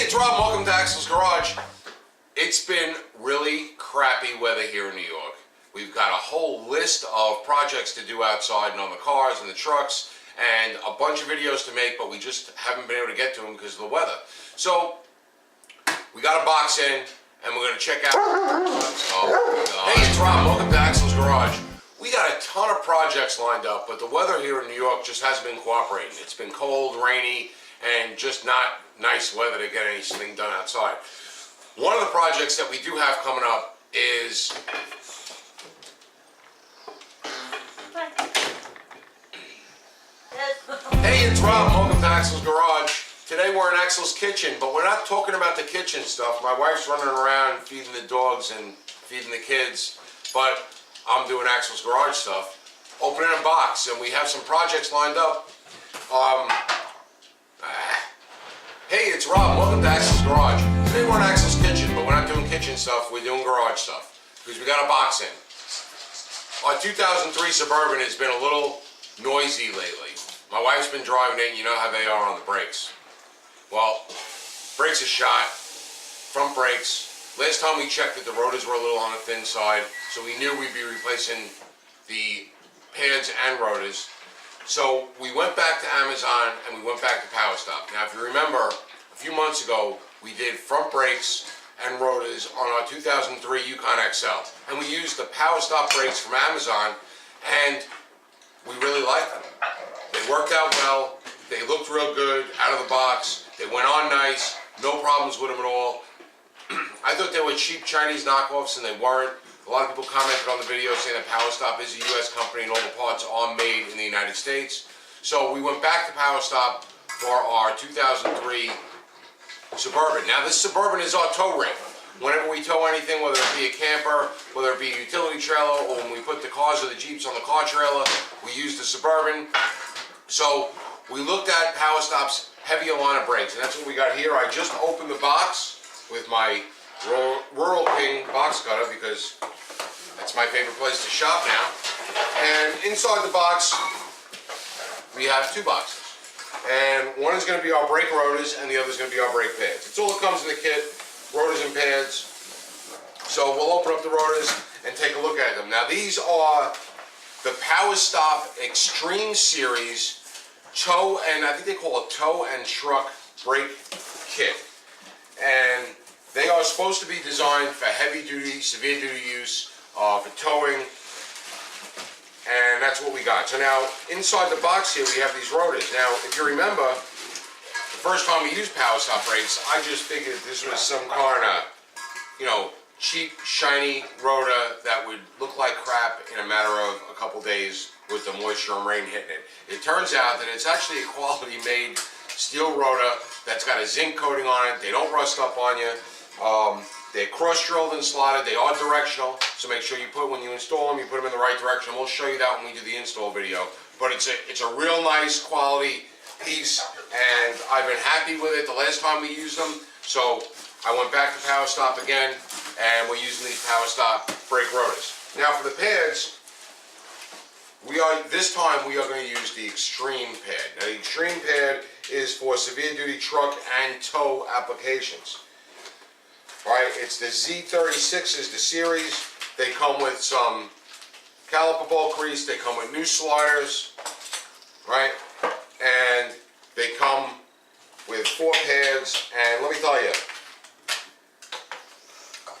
it's Rob. Welcome to Axel's Garage. It's been really crappy weather here in New York. We've got a whole list of projects to do outside and on the cars and the trucks and a bunch of videos to make, but we just haven't been able to get to them because of the weather. So we got a box in and we're going to check out. Hey, it's Rob. Welcome to Axel's Garage. We got a ton of projects lined up, but the weather here in New York just hasn't been cooperating. It's been cold, rainy, and just not nice weather to get anything done outside. One of the projects that we do have coming up is hey, it's Rob. Welcome to Axel's Garage. Today we're in Axel's kitchen, but we're not talking about the kitchen stuff. My wife's running around feeding the dogs and feeding the kids, but I'm doing Axel's Garage stuff. Opening a box, and we have some projects lined up. Hey, it's Rob. Welcome to Axel's Garage. Today we're in Axel's kitchen, but we're not doing kitchen stuff. We're doing garage stuff because we got a box in. Our 2003 Suburban has been a little noisy lately. My wife's been driving it, and you know how they are on the brakes. Well, brakes are shot, front brakes. Last time we checked it, the rotors were a little on the thin side, so we knew we'd be replacing the pads and rotors. So we went back to Amazon and we went back to Power Stop. Now, if you remember, a few months ago, we did front brakes and rotors on our 2003 Yukon XL. And we used the Power Stop brakes from Amazon, and we really liked them. They worked out well, they looked real good out of the box, they went on nice, no problems with them at all. I thought they were cheap Chinese knockoffs, and they weren't. A lot of people commented on the video saying that Power Stop is a U.S. company and all the parts are made in the United States. So we went back to Power Stop for our 2003 Suburban. Now this Suburban is our tow rig. Whenever we tow anything, whether it be a camper, whether it be a utility trailer, or when we put the cars or the Jeeps on the car trailer, we use the Suburban. So we looked at Power Stop's heavier line of brakes, and that's what we got here. I just opened the box with my Rural King box cutter because that's my favorite place to shop now. And inside the box, we have two boxes. And one is going to be our brake rotors, and the other is going to be our brake pads. It's all that comes in the kit, rotors and pads. So we'll open up the rotors and take a look at them. Now these are the Power Stop Extreme Series tow, and I think they call it tow and truck brake kit. And they are supposed to be designed for heavy duty, severe duty use, for towing, and that's what we got. So now, inside the box here, we have these rotors. Now, if you remember, the first time we used Power Stop brakes, I just figured this was some kind of, cheap, shiny rotor that would look like crap in a matter of a couple days with the moisture and rain hitting it. It turns out that it's actually a quality made steel rotor that's got a zinc coating on it. They don't rust up on you. They're cross-drilled and slotted. They are directional, so make sure when you install them, you put them in the right direction. We'll show you that when we do the install video. But it's a real nice quality piece, and I've been happy with it the last time we used them. So I went back to Power Stop again, and we're using these Power Stop brake rotors. Now for the pads, this time we are going to use the Extreme pad. Now the Extreme pad is for severe duty truck and tow applications. Right, it's the Z36 is the series. They come with some caliper ball crease. They come with new sliders, right? And they come with 4 pads. And let me tell you,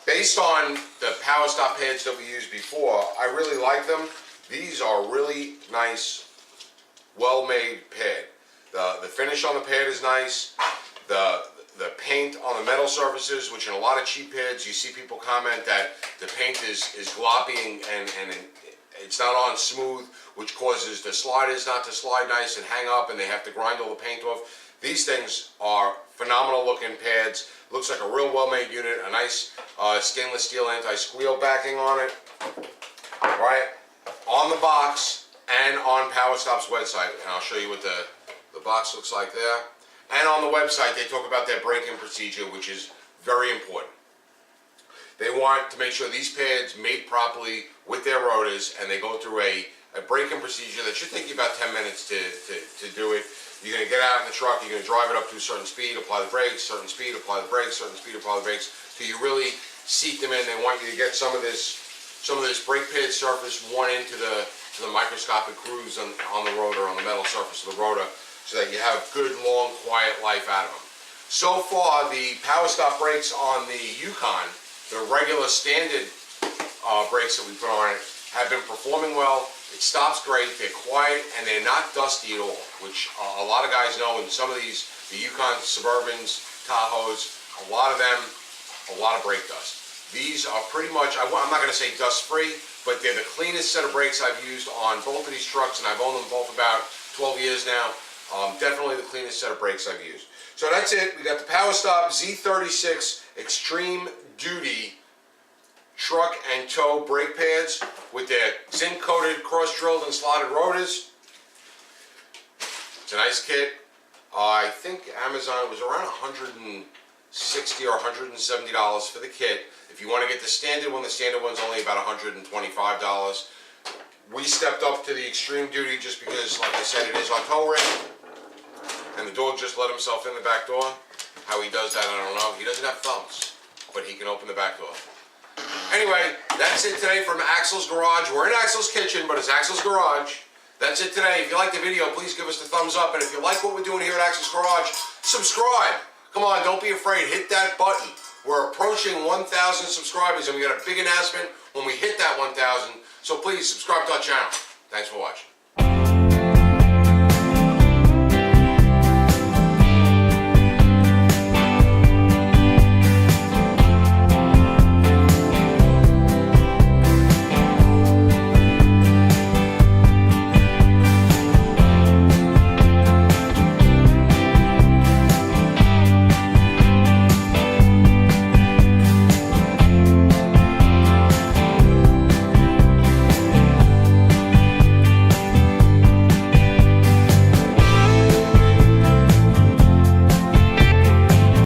based on the Power Stop pads that we used before, I really like them. These are really nice, well-made pad. The finish on the pad is nice. The paint on the metal surfaces, which in a lot of cheap pads, you see people comment that the paint is gloppy and it's not on smooth, which causes the sliders not to slide nice and hang up, and they have to grind all the paint off. These things are phenomenal looking pads. Looks like a real well-made unit, a nice stainless steel anti-squeal backing on it, right? On the box and on Power Stop's website, and I'll show you what the box looks like there. And on the website, they talk about their braking procedure, which is very important. They want to make sure these pads mate properly with their rotors, and they go through a braking procedure that should take you about 10 minutes to do it. You're going to get out in the truck, you're going to drive it up to a certain speed, apply the brakes, certain speed, apply the brakes, certain speed, apply the brakes, till you really seat them in. They want you to get some of this brake pad surface one into the microscopic grooves on the rotor, on the metal surface of the rotor, so that you have good, long, quiet life out of them. So far, the power stop brakes on the Yukon, the regular standard brakes that we put on it, have been performing well. It stops great, they're quiet, and they're not dusty at all, which a lot of guys know. And some of these, the Yukon, Suburbans, Tahoes, a lot of them, a lot of brake dust. These are pretty much, I'm not going to say dust-free, but they're the cleanest set of brakes I've used on both of these trucks, and I've owned them both about 12 years now. Definitely the cleanest set of brakes I've used. So that's it. We got the Power Stop Z36 Extreme Duty truck and tow brake pads with their zinc-coated, cross-drilled, and slotted rotors. It's a nice kit. I think Amazon was around $160 or $170 for the kit. If you want to get the standard one, the standard one's only about $125. We stepped up to the Extreme Duty just because, like I said, it is our tow rig. And the dog just let himself in the back door. How he does that, I don't know. He doesn't have thumbs, but he can open the back door. Anyway, that's it today from Axel's Garage. We're in Axel's kitchen, but it's Axel's Garage. That's it today. If you like the video, please give us the thumbs up. And if you like what we're doing here at Axel's Garage, subscribe. Come on, don't be afraid. Hit that button. We're approaching 1,000 subscribers, and we got a big announcement when we hit that 1,000. So please subscribe to our channel. Thanks for watching.